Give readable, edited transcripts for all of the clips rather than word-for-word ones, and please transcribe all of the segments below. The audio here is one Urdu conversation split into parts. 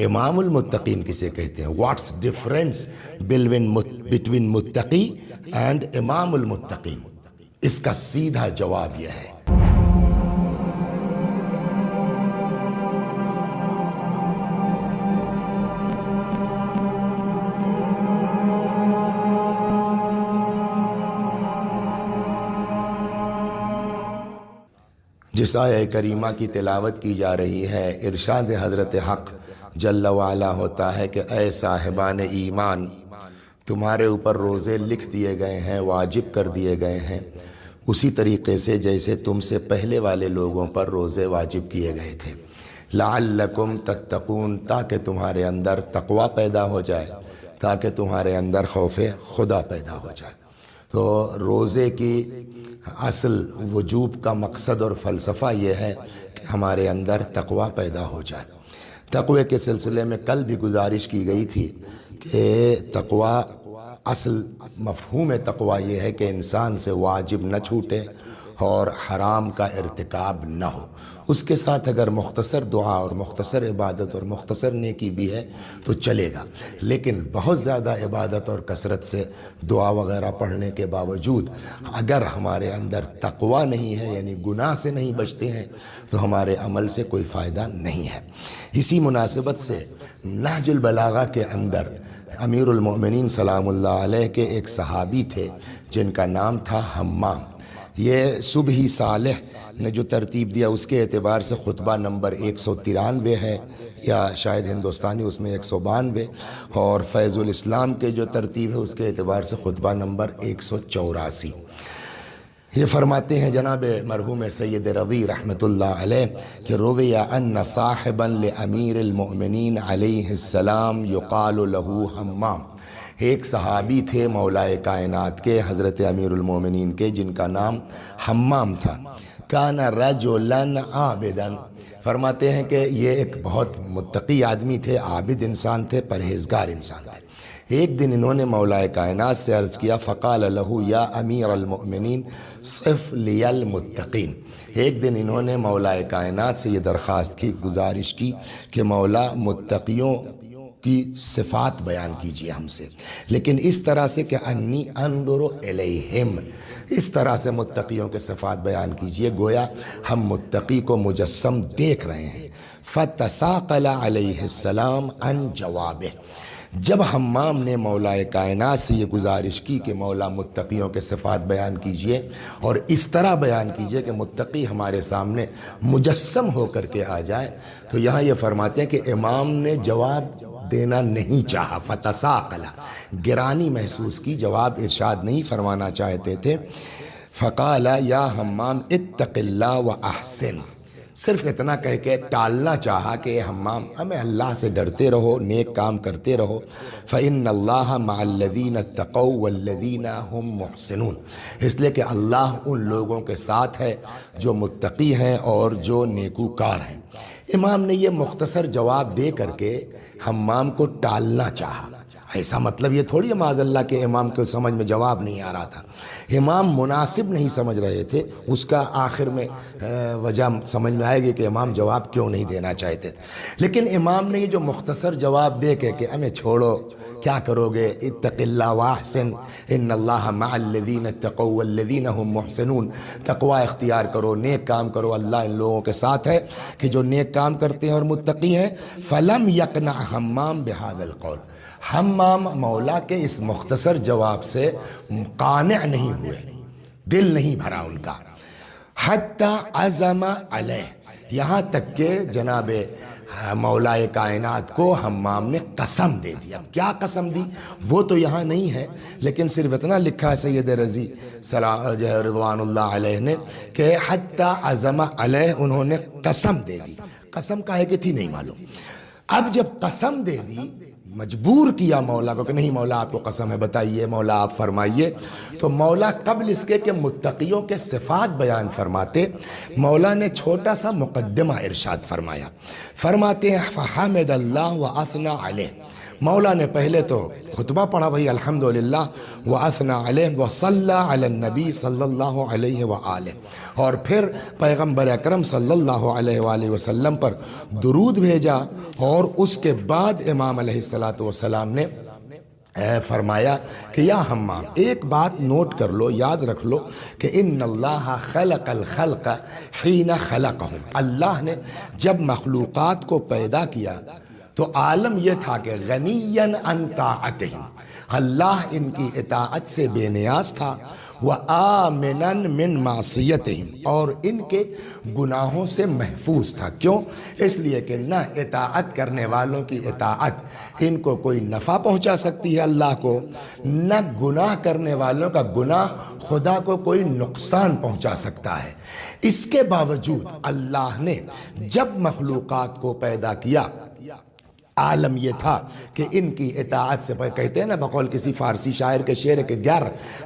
امام المتقین کسے کہتے ہیں؟ واٹس ڈفرینس بٹوین متقی اینڈ امام المتقین؟ اس کا سیدھا جواب یہ ہے، جس آیہ کریمہ کی تلاوت کی جا رہی ہے، ارشاد حضرت حق جل وعلا ہوتا ہے کہ اے صاحبان ایمان، تمہارے اوپر روزے لکھ دیے گئے ہیں، واجب کر دیے گئے ہیں، اسی طریقے سے جیسے تم سے پہلے والے لوگوں پر روزے واجب کیے گئے تھے، لعلکم تتقون، تاکہ تمہارے اندر تقوی پیدا ہو جائے، تاکہ تمہارے اندر خوف خدا پیدا ہو جائے۔ تو روزے کی اصل وجوب کا مقصد اور فلسفہ یہ ہے کہ ہمارے اندر تقوی پیدا ہو جائے۔ تقوی کے سلسلے میں کل بھی گزارش کی گئی تھی کہ تقوی، اصل مفہوم تقوی یہ ہے کہ انسان سے واجب نہ چھوٹے اور حرام کا ارتکاب نہ ہو۔ اس کے ساتھ اگر مختصر دعا اور مختصر عبادت اور مختصر نیکی بھی ہے تو چلے گا، لیکن بہت زیادہ عبادت اور کثرت سے دعا وغیرہ پڑھنے کے باوجود اگر ہمارے اندر تقوی نہیں ہے، یعنی گناہ سے نہیں بچتے ہیں، تو ہمارے عمل سے کوئی فائدہ نہیں ہے۔ اسی مناسبت سے نہج البلاغہ کے اندر امیر المؤمنین سلام اللہ علیہ کے ایک صحابی تھے جن کا نام تھا حمام۔ یہ صبحی صالح نے جو ترتیب دیا اس کے اعتبار سے خطبہ نمبر 193 ہے، یا شاید ہندوستانی اس میں 192، اور فیض الاسلام کے جو ترتیب ہے اس کے اعتبار سے خطبہ نمبر 184۔ یہ فرماتے ہیں جناب مرحوم سید رضی رحمۃ اللہ علیہ کہ روی ان صاحبا لامیر المؤمنین علیہ السلام یقال له حمام، ایک صحابی تھے مولائے کائنات کے حضرت امیر المومنین کے جن کا نام حمام تھا۔ کان رجلا عابدا، فرماتے ہیں کہ یہ ایک بہت متقی آدمی تھے، عابد انسان تھے، پرہیزگار انسان تھے۔ ایک دن انہوں نے مولائے کائنات سے عرض کیا، فقال له یا امیر المؤمنین صف لی المتقین، ایک دن انہوں نے مولائے کائنات سے یہ درخواست کی، گزارش کی کہ مولا متقیوں کی صفات بیان کیجیے ہم سے، لیکن اس طرح سے کہ انی انظر الیہم، اس طرح سے متقیوں کے صفات بیان کیجیے گویا ہم متقی کو مجسم دیکھ رہے ہیں۔ فتساقل علیہ السلام عن جوابہ، جب حمام نے مولائے کائنات سے یہ گزارش کی کہ مولا متقیوں کے صفات بیان کیجیے اور اس طرح بیان کیجیے کہ متقی ہمارے سامنے مجسم ہو کر کے آ جائے، تو یہاں یہ فرماتے ہیں کہ امام نے جواب دینا نہیں چاہا، فتساقل، گرانی محسوس کی، جواب ارشاد نہیں فرمانا چاہتے تھے۔ فقال یا حمام اتق اللہ واحسن، صرف اتنا کہہ کے ٹالنا چاہا کہ اے حمام ہمیں اللہ سے ڈرتے رہو، نیک کام کرتے رہو، فإن اللہ مع الذین اتقوا والذین هم محسنون، اس لیے کہ اللہ ان لوگوں کے ساتھ ہے جو متقی ہیں اور جو نیکوکار ہیں۔ امام نے یہ مختصر جواب دے کر کے حمام کو ٹالنا چاہا، ایسا مطلب یہ تھوڑی معاذ اللہ کہ امام کو سمجھ میں جواب نہیں آ رہا تھا، امام مناسب نہیں سمجھ رہے تھے، اس کا آخر میں وجہ سمجھ میں آئے گی کہ امام جواب کیوں نہیں دینا چاہتے تھے، لیکن امام نے یہ جو مختصر جواب دے کے کہ ہمیں چھوڑو، کیا کرو گے، اتق اللہ واحسن ان اللہ مع الذین اتقوا والذین هم محسنون، تقوی اختیار کرو، نیک کام کرو، اللہ ان لوگوں کے ساتھ ہے کہ جو نیک کام کرتے ہیں اور متقی ہیں۔ فلم یقنع حمام بہذا القول، حمام مولا کے اس مختصر جواب سے قانع نہیں ہوئے، دل نہیں بھرا ان کا، حتی عزم علیہ، یہاں تک کہ جناب مولائے کائنات کو حمام نے قسم دے دی۔ اب کیا قسم دی وہ تو یہاں نہیں ہے، لیکن صرف اتنا لکھا ہے سید رضی رضوان اللہ علیہ نے کہ حتی عزم علیہ، انہوں نے قسم دے دی، قسم کا ہے کہ تھی نہیں معلوم۔ اب جب قسم دے دی، مجبور کیا مولا کو کہ نہیں مولا آپ کو قسم ہے، بتائیے مولا آپ فرمائیے، تو مولا قبل اس کے کہ متقیوں کے صفات بیان فرماتے، مولا نے چھوٹا سا مقدمہ ارشاد فرمایا، فرماتے ہیں فحمد اللہ واثنى علیہ، مولا نے پہلے تو خطبہ پڑھا بھائی الحمدللہ وَأَثْنَى عَلَيْهِ وَصَلَّى عَلَى النَّبِي صلی اللہ علیہ وآلہ، اور پھر پیغمبر اکرم صلی اللہ علیہ وآلہ وسلم پر درود بھیجا، اور اس کے بعد امام علیہ السلام نے فرمایا کہ یا حمام ایک بات نوٹ کر لو، یاد رکھ لو کہ ان اللہ خلق الخلق حین خلقہم، اللہ نے جب مخلوقات کو پیدا کیا تو عالم یہ تھا کہ غنیاً عن طاعتہم، اللہ ان کی اطاعت سے بے نیاز تھا، وآمناً من معصیتہم، اور ان کے گناہوں سے محفوظ تھا۔ کیوں؟ اس لیے کہ نہ اطاعت کرنے والوں کی اطاعت ان کو کوئی نفع پہنچا سکتی ہے اللہ کو، نہ گناہ کرنے والوں کا گناہ خدا کو کوئی نقصان پہنچا سکتا ہے۔ اس کے باوجود اللہ نے جب مخلوقات کو پیدا کیا، عالم یہ تھا کہ ان کی اطاعت سے، کہتے ہیں نا بقول کسی فارسی شاعر کے شعر کے گر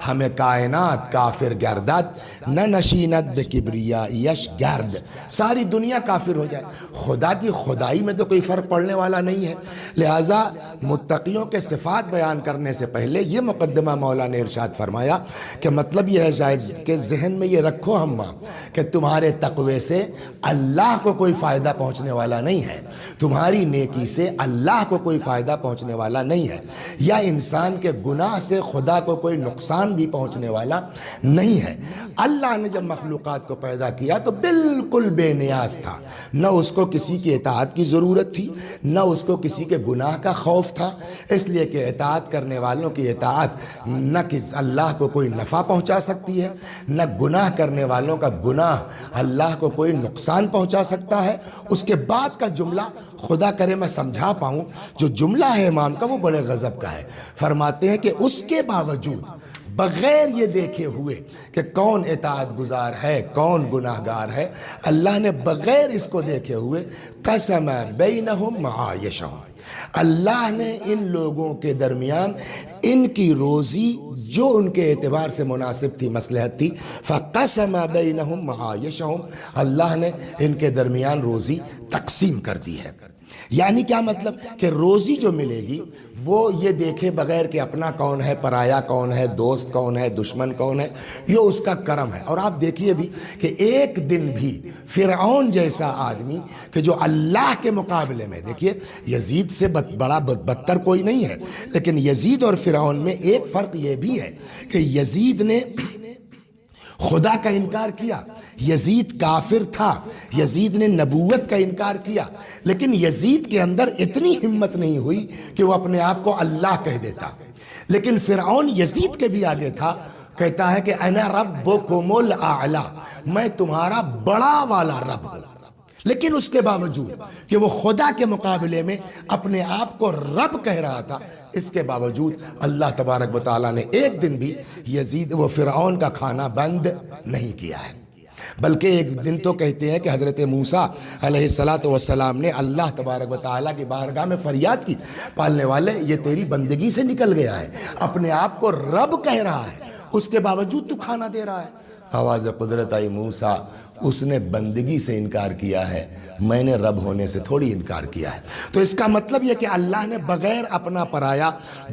ہمیں کائنات کافر گردد نہ نشینت بے کبریائیش گرد، ساری دنیا کافر ہو جائے، خدا کی خدائی میں تو کوئی فرق پڑنے والا نہیں ہے۔ لہٰذا متقیوں کے صفات بیان کرنے سے پہلے یہ مقدمہ مولا نے ارشاد فرمایا کہ مطلب یہ ہے شاید کہ ذہن میں یہ رکھو ہما کہ تمہارے تقوی سے اللہ کو کوئی فائدہ پہنچنے والا نہیں ہے، تمہاری نیکی سے اللہ کو کوئی فائدہ پہنچنے والا نہیں ہے، یا انسان کے گناہ سے خدا کو کوئی نقصان بھی پہنچنے والا نہیں ہے۔ اللہ نے جب مخلوقات کو پیدا کیا تو بالکل بے نیاز تھا، نہ اس کو کسی کی اطاعت کی ضرورت تھی، نہ اس کو کسی کے گناہ کا خوف تھا، اس لیے کہ اطاعت کرنے والوں کی اطاعت نہ اللہ کو کوئی نفع پہنچا سکتی ہے، نہ گناہ کرنے والوں کا گناہ اللہ کو کوئی نقصان پہنچا سکتا ہے۔ اس کے بعد کا جملہ خدا کرے میں سمجھا پاؤں، جو جملہ ہے امام کا وہ بڑے غضب کا ہے۔ فرماتے ہیں کہ اس کے باوجود بغیر یہ دیکھے ہوئے کہ کون اطاعت گزار ہے کون گناہگار ہے، اللہ نے بغیر اس کو دیکھے ہوئے قسم بینہم معایشہم، اللہ نے ان لوگوں کے درمیان ان کی روزی جو ان کے اعتبار سے مناسب تھی، مصلحت تھی، فقسم بینہم معایشہم، اللہ نے ان کے درمیان روزی تقسیم کر دی ہے۔ یعنی کیا مطلب کہ روزی جو ملے گی وہ یہ دیکھے بغیر کہ اپنا کون ہے، پرایا کون ہے، دوست کون ہے، دشمن کون ہے، یہ اس کا کرم ہے۔ اور آپ دیکھیے بھی کہ ایک دن بھی فرعون جیسا آدمی کہ جو اللہ کے مقابلے میں، دیکھیے یزید سے بڑا بدتر کوئی نہیں ہے، لیکن یزید اور فرعون میں ایک فرق یہ بھی ہے کہ یزید نے خدا کا انکار کیا، یزید کافر تھا، یزید نے نبوت کا انکار کیا، لیکن یزید کے اندر اتنی ہمت نہیں ہوئی کہ وہ اپنے آپ کو اللہ کہہ دیتا۔ لیکن فرعون یزید کے بھی آگے تھا، کہتا ہے کہ انا ربکم الاعلی، میں تمہارا بڑا والا رب ہوں۔ لیکن اس کے باوجود کہ وہ خدا کے مقابلے میں اپنے آپ کو رب کہہ رہا تھا، اس کے باوجود اللہ تبارک و تعالیٰ نے ایک دن بھی یزید و فرعون کا کھانا بند نہیں کیا ہے، بلکہ ایک دن تو کہتے ہیں کہ حضرت موسیٰ علیہ السلام نے اللہ تبارک و تعالیٰ کی بارگاہ میں فریاد کی، پالنے والے یہ تیری بندگی سے نکل گیا ہے، اپنے آپ کو رب کہہ رہا ہے، اس کے باوجود تو کھانا دے رہا ہے۔ آواز قدرت آئی موسیٰ، اس نے بندگی سے انکار کیا ہے، میں نے رب ہونے سے تھوڑی انکار کیا ہے۔ تو اس کا مطلب یہ کہ اللہ نے بغیر اپنا پرایا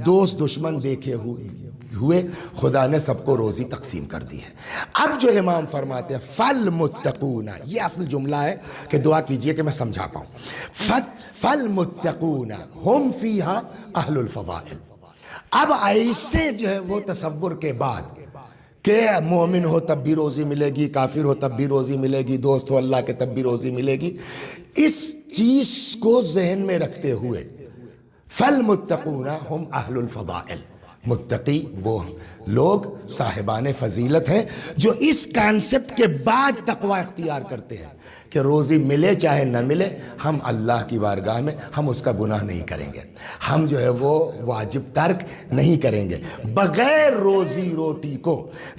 دوست دشمن دیکھے ہوئے خدا نے سب کو روزی تقسیم کر دی ہے۔ اب جو امام فرماتے ہیں فالمتقون، یہ اصل جملہ ہے کہ دعا کیجئے کہ میں سمجھا پاؤں، فالمتقون ہم فیہا اہل الفضائل۔ اب ایسے جو ہے وہ تصور کے بعد کہ مومن ہو تب بھی روزی ملے گی، کافر ہو تب بھی روزی ملے گی، دوست ہو اللہ کے تب بھی روزی ملے گی، اس چیز کو ذہن میں رکھتے ہوئے فالمتقون ہم اہل الفضائل، متقی وہ لوگ صاحبان فضیلت ہیں جو اس کانسیپٹ کے بعد تقوی اختیار کرتے ہیں کہ روزی ملے چاہے نہ ملے، ہم اللہ کی بارگاہ میں ہم اس کا گناہ نہیں کریں گے، ہم جو ہے وہ واجب ترک نہیں کریں گے۔ بغیر روزی روٹی کو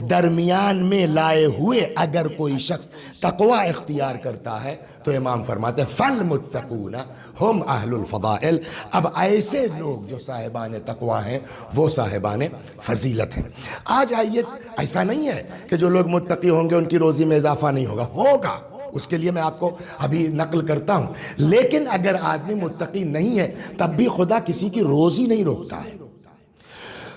درمیان میں لائے ہوئے اگر کوئی شخص تقوی اختیار کرتا ہے تو امام فرماتے ہیں فالمتقون ہم اہل الفضائل۔ اب ایسے لوگ جو صاحبان تقوی ہیں وہ صاحبان فضیلت ہیں۔ آج آئیے، ایسا نہیں ہے کہ جو لوگ متقی ہوں گے ان کی روزی میں اضافہ نہیں ہوگا، اس کے لیے میں آپ کو ابھی نقل کرتا ہوں. لیکن اگر آدمی متقی نہیں ہے تب بھی خدا کسی کی روزی نہیں روکتا ہے.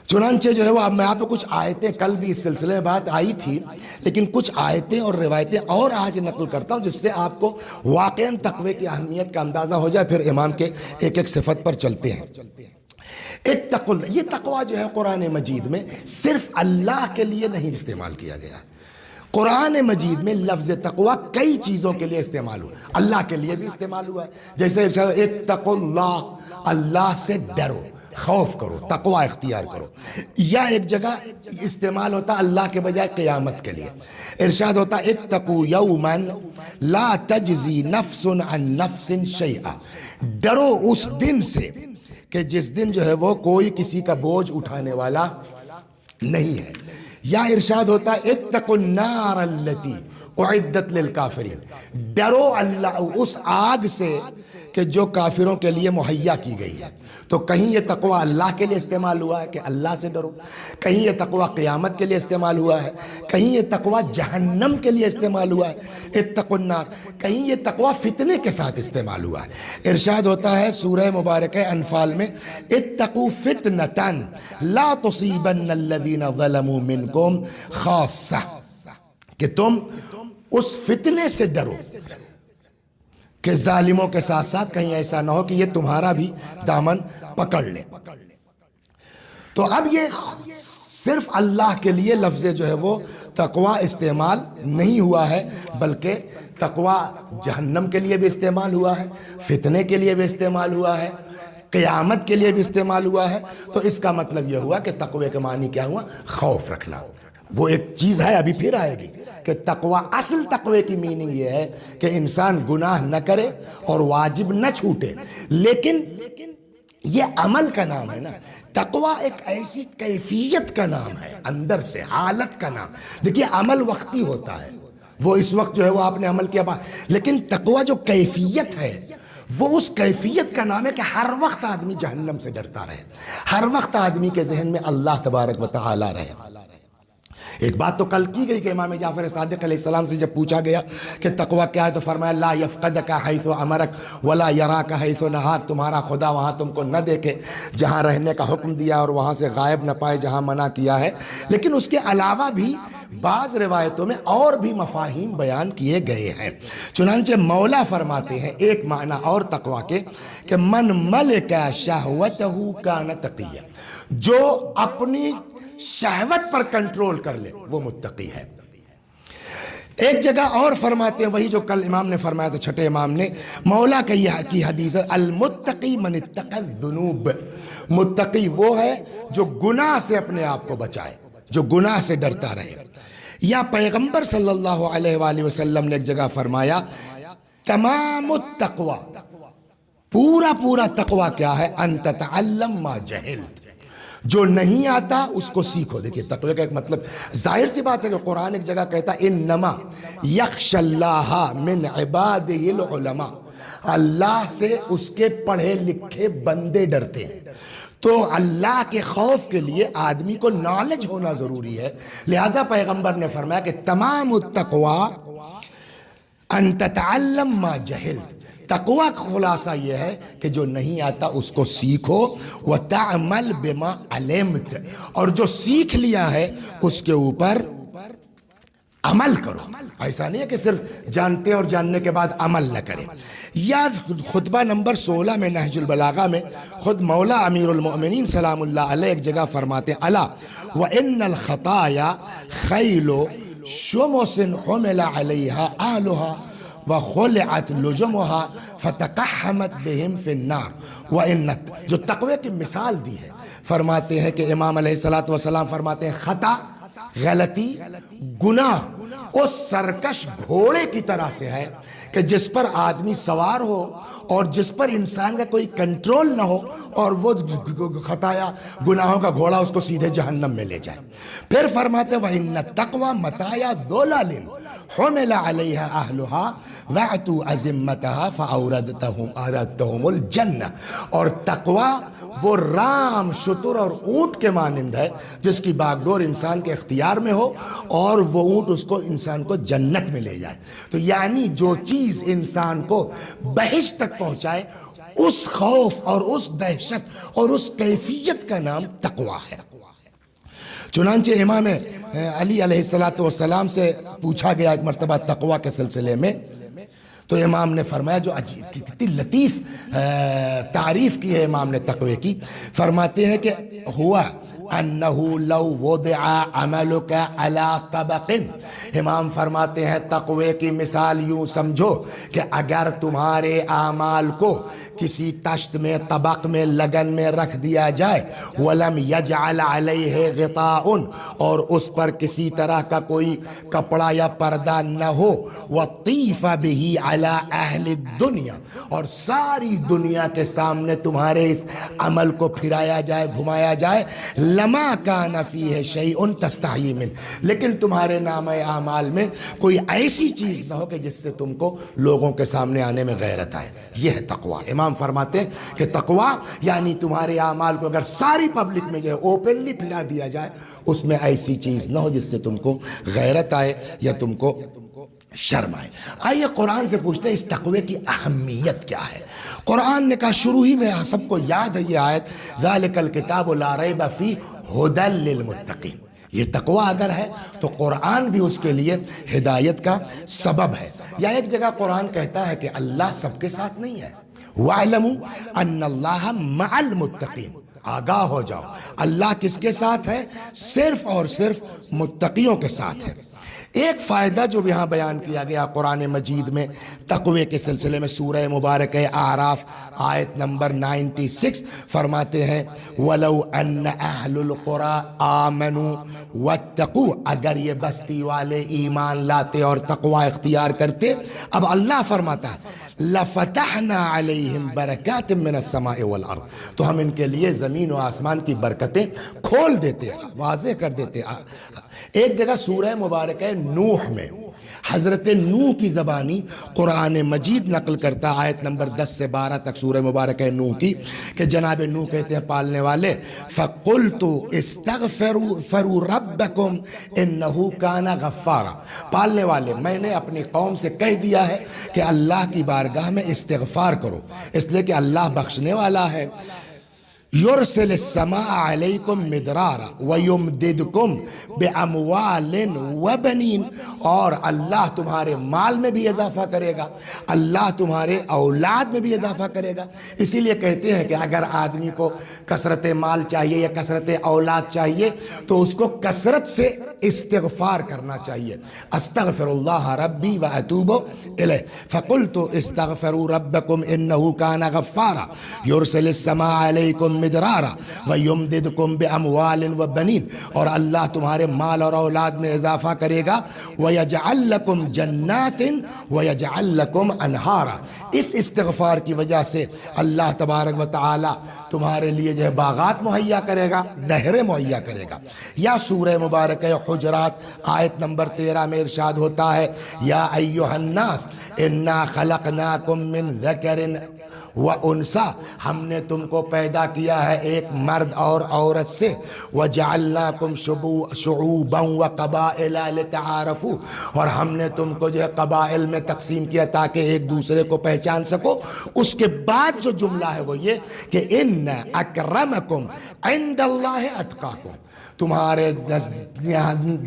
چنانچہ جو ہے وہ میں آپ کو کچھ آیتیں، کل بھی اس سلسلے میں بات آئی تھی، لیکن کچھ آیتیں اور روایتیں اور آج نقل کرتا ہوں جس سے آپ کو واقعاً تقوی کی اہمیت کا اندازہ ہو جائے. پھر امام کے ایک ایک صفت پر چلتے ہیں. یہ تقوی جو ہے قرآن مجید میں صرف اللہ کے لیے نہیں استعمال کیا گیا. قرآن مجید میں لفظ تقوی کئی چیزوں کے لیے استعمال ہوا. اللہ کے لیے بھی استعمال ہوا ہے، جیسے ارشاد اتقوا اللہ، اللہ سے ڈرو، خوف کرو، تقوی اختیار کرو. یا ایک جگہ استعمال ہوتا اللہ کے بجائے قیامت کے لیے. ارشاد ہوتا اتقوا یوما لا تجزی نفس عن نفس شیئا، ڈرو اس دن سے کہ جس دن جو ہے وہ کوئی کسی کا بوجھ اٹھانے والا نہیں ہے. یا ارشاد ہوتا اتقوا النار التی اعدت للکافرین، ڈرو اللہ اس آگ سے کہ جو کافروں کے لیے مہیا کی گئی ہے. تو کہیں یہ تقوی اللہ کے لیے استعمال ہوا ہے کہ اللہ سے ڈرو، کہیں یہ تقوی قیامت کے لیے استعمال ہوا ہے، کہیں یہ تقوی جہنم کے لیے استعمال ہوا ہے اتقوا النار، کہیں یہ تقوی فتنے کے ساتھ استعمال ہوا ہے. ارشاد ہوتا ہے سورہ مبارکہ انفال میں اتقوا فتنة لا تصیبن الذین ظلموا منکم خاصہ، کہ تم اس فتنے سے ڈرو کہ ظالموں کے ساتھ ساتھ کہیں ایسا نہ ہو کہ یہ تمہارا بھی دامن پکڑ لے. تو اب یہ صرف اللہ کے لیے لفظ جو ہے وہ تقوی استعمال نہیں ہوا ہے، بلکہ تقوی جہنم کے لیے بھی استعمال ہوا ہے، فتنے کے لیے بھی استعمال ہوا ہے، قیامت کے لیے بھی استعمال ہوا ہے. تو اس کا مطلب یہ ہوا کہ تقوی کے معنی کیا ہوا؟ خوف رکھنا. وہ ایک چیز ہے ابھی پھر آئے گی کہ تقوی، اصل تقوی کی میننگ یہ ہے کہ انسان گناہ نہ کرے اور واجب نہ چھوٹے. لیکن یہ عمل کا نام ہے نا، تقوی ایک ایسی کیفیت کا نام ہے، اندر سے حالت کا نام. دیکھیے عمل وقتی ہوتا ہے، وہ اس وقت جو ہے وہ آپ نے عمل کیا، لیکن تقوی جو کیفیت ہے وہ اس کیفیت کا نام ہے کہ ہر وقت آدمی جہنم سے ڈرتا رہے، ہر وقت آدمی کے ذہن میں اللہ تبارک و تعالی رہے. ایک بات تو کل کی گئی کہ امام جعفر صادق علیہ السلام سے جب پوچھا گیا کہ تقوی کیا ہے تو فرمایا لا یفقدک حیث امرک ولا یراک حیث نہاک، تمہارا خدا وہاں تم کو نہ دیکھے جہاں رہنے کا حکم دیا اور وہاں سے غائب نہ پائے جہاں منع کیا ہے. لیکن اس کے علاوہ بھی بعض روایتوں میں اور بھی مفاہیم بیان کیے گئے ہیں. چنانچہ مولا فرماتے ہیں ایک معنی اور تقوی کے کہ من ملک شہوتہ کان تقیہ، جو اپنی شہوت پر کنٹرول کر لے وہ متقی ہے. ایک جگہ اور فرماتے ہیں وہی جو کل امام نے فرمایا تھا، چھٹے امام نے، مولا کی حدیث ہے المتقی من اتقى الذنوب، متقی وہ ہے جو گناہ سے اپنے آپ کو بچائے، جو گناہ سے ڈرتا رہے. یا پیغمبر صلی اللہ علیہ وآلہ وسلم نے ایک جگہ فرمایا تمام التقوی، پورا تقوی کیا ہے؟ ان تتعلم ما جہلت، جو نہیں آتا اس کو سیکھو. دیکھیے تقوی کا ایک مطلب ظاہر سی بات ہے کہ قرآن ایک جگہ کہتا ہے انما یخشى اللہ من عبادہ العلماء، اللہ سے اس کے پڑھے لکھے بندے ڈرتے ہیں. تو اللہ کے خوف کے لیے آدمی کو نالج ہونا ضروری ہے. لہذا پیغمبر نے فرمایا کہ تمام التقوی ان تتعلم ما جہلت، تقوی کا خلاصہ یہ ہے کہ جو نہیں آتا اس کو سیکھو، وَتَعْمَلْ بِمَا عَلِمْتَ، اور جو سیکھ لیا ہے اس کے اوپر عمل کرو. ایسا نہیں ہے کہ صرف جانتے اور جاننے کے بعد عمل نہ کریں. یا خطبہ نمبر 16 میں نہج البلاغہ میں خود مولا امیر المؤمنین سلام اللہ علیہ ایک جگہ فرماتے ہیں الا وَإِنَّ الْخَطَايَا خَيْلُ شُمُسٍ حُمِلَ عَلَيْهَا أَهْلُهَا وَخُلِعَتْ لُجُمُهَا فَتَقَحَّمَتْ بِهِمْ فِي النَّارِ وَإِنَّ، جو تقوی کی مثال دی ہے، فرماتے ہیں کہ امام علیہ السلام فرماتے ہیں خطا، غلطی، گناہ اس سرکش گھوڑے کی طرح سے ہے کہ جس پر آدمی سوار ہو اور جس پر انسان کا کوئی کنٹرول نہ ہو اور وہ خطایا گناہوں کا گھوڑا اس کو سیدھے جہنم میں لے جائے. پھر فرماتے ہیں وَإِنَّ التَّقْوَى مَتَاعَ ذُلَالٍ حمل علیہا اہلہا وَاعْتُوا عَزِمَّتَهَا فَأَوْرَدْتَهُمُ الْجَنَّةَ. اور تقوی وہ رام، شتر اور اونٹ کے مانند ہے جس کی باغ ڈور انسان کے اختیار میں ہو اور وہ اونٹ اس کو انسان کو جنت میں لے جائے. تو یعنی جو چیز انسان کو بہشت تک پہنچائے اس خوف اور اس دہشت اور اس کیفیت کا نام تقوی ہے. چنانچہ امام علی علیہ السلام سے پوچھا گیا ایک مرتبہ تقوی کے سلسلے میں، تو امام نے فرمایا، جو کتنی لطیف تعریف کی ہے امام نے تقوی کی، فرماتے ہیں کہ ہوا انہو لو وضع عملک علی طبق. امام فرماتے ہیں تقوی کی مثال یوں سمجھو کہ اگر تمہارے اعمال کو کسی تشت میں، طبق میں، لگن میں رکھ دیا جائے، ولم یجعل علیہ غطاء، اور اس پر کسی طرح کا کوئی کپڑا یا پردہ نہ ہو، وطیف بہ علی اہل الدنیا، اور ساری دنیا کے سامنے تمہارے اس عمل کو پھرایا جائے، گھمایا جائے، لما کان فیہ شیء تستحی منہ، لیکن تمہارے نامہ اعمال میں کوئی ایسی چیز نہ ہو کہ جس سے تم کو لوگوں کے سامنے آنے میں غیرت آئے. یہ ہے تقوی. امام فرماتے ہیں کہ تقوی یعنی تمہارے اعمال کو اگر ساری پبلک میں جو ہے اوپنلی پھرا دیا جائے، اس میں ایسی چیز نہ ہو جس سے تم کو غیرت آئے یا تم کو شرم آئے. آئیے قرآن سے پوچھتے ہیں اس تقوی کی اہمیت کیا ہے. قرآن نے کہا، شروع ہی میں سب کو یاد ہے یہ آیت، ذالک الکتاب لا ریب فیہ ھدی للمتقین. یہ تقوی اگر ہے تو قرآن بھی اس کے لیے ہدایت کا سبب ہے. یا ایک جگہ قرآن کہتا ہے کہ اللہ سب کے ساتھ نہیں ہے، وَاعْلَمُوا أَنَّ اللَّهَ مَعَ الْمُتَّقِينَ. آگاہ ہو جاؤ، اللہ کس کے ساتھ ہے؟ صرف اور صرف متقیوں کے ساتھ ہے. ایک فائدہ جو یہاں بیان کیا گیا قرآن مجید میں تقوی کے سلسلے میں، سورہ مبارکہ اعراف آیت نمبر 96 فرماتے ہیں، وَلَوْ أَنَّ أَهْلُ الْقُرَىٰ آمَنُوا وَاتَّقُوا، اگر یہ بستی والے ایمان لاتے اور تقوی اختیار کرتے. اب اللہ فرماتا ہے لَفَتَحْنَا عَلَيْهِمْ بَرَكَاتٍ مِّنَ السَّمَاءِ وَالْأَرْضِ، تو ہم ان کے لیے زمین و آسمان کی برکتیں کھول دیتے، واضح کر دیتے. ایک جگہ سورہ مبارکہ نوح میں حضرت نوح کی زبانی قرآن مجید نقل کرتا، آیت نمبر 10 سے 12 تک سورہ مبارکہ نوح کی، کہ جناب نوح کہتے ہیں پالنے والے، فَقُلْتُ اسْتَغْفِرُوا رَبَّكُمْ إِنَّهُ كَانَ غَفَّارًا. پالنے والے، میں نے اپنی قوم سے کہہ دیا ہے کہ اللہ کی بارگاہ میں استغفار کرو، اس لیے کہ اللہ بخشنے والا ہے. یرسل السماء علیکم مدرارا ویمددکم باموال وبنین، اور اللہ تمہارے مال میں بھی اضافہ کرے گا، اللہ تمہارے اولاد میں بھی اضافہ کرے گا. اسی لیے کہتے ہیں کہ اگر آدمی کو کثرت مال چاہیے یا کثرت اولاد چاہیے تو اس کو کثرت سے استغفار کرنا چاہیے. استغفر اللہ ربی واتوب الیہ. فقلت استغفروا ربکم انہ کان غفارا یرسل السماء علیکم مدرارا ویمددکم باموال وبنین، اور اللہ تمہارے مال اور اولاد میں اضافہ کرے گا. ویجعل لکم جنات ویجعل لکم انہارا. اس استغفار کی وجہ سے اللہ تبارک و تعالی تمہارے لیے جو ہے باغات مہیا کرے گا، نہریں مہیا کرے گا. یا سورہ مبارکہ حجرات آیت نمبر 13 میں ارشاد ہوتا ہے، یا ایھا الناس انا خلقناکم من ذکر وانثیٰ، ہم نے تم کو پیدا کیا ہے ایک مرد اور عورت سے. وجعلناکم شعوبا وقبائل لتعارفوا، اور ہم نے تم کو جو ہے قبائل میں تقسیم کیا تاکہ ایک دوسرے کو پہچان سکو. اس کے بعد جو جملہ ہے وہ یہ کہ ان اکرمکم عند اللہ اتقاکم، تمہارے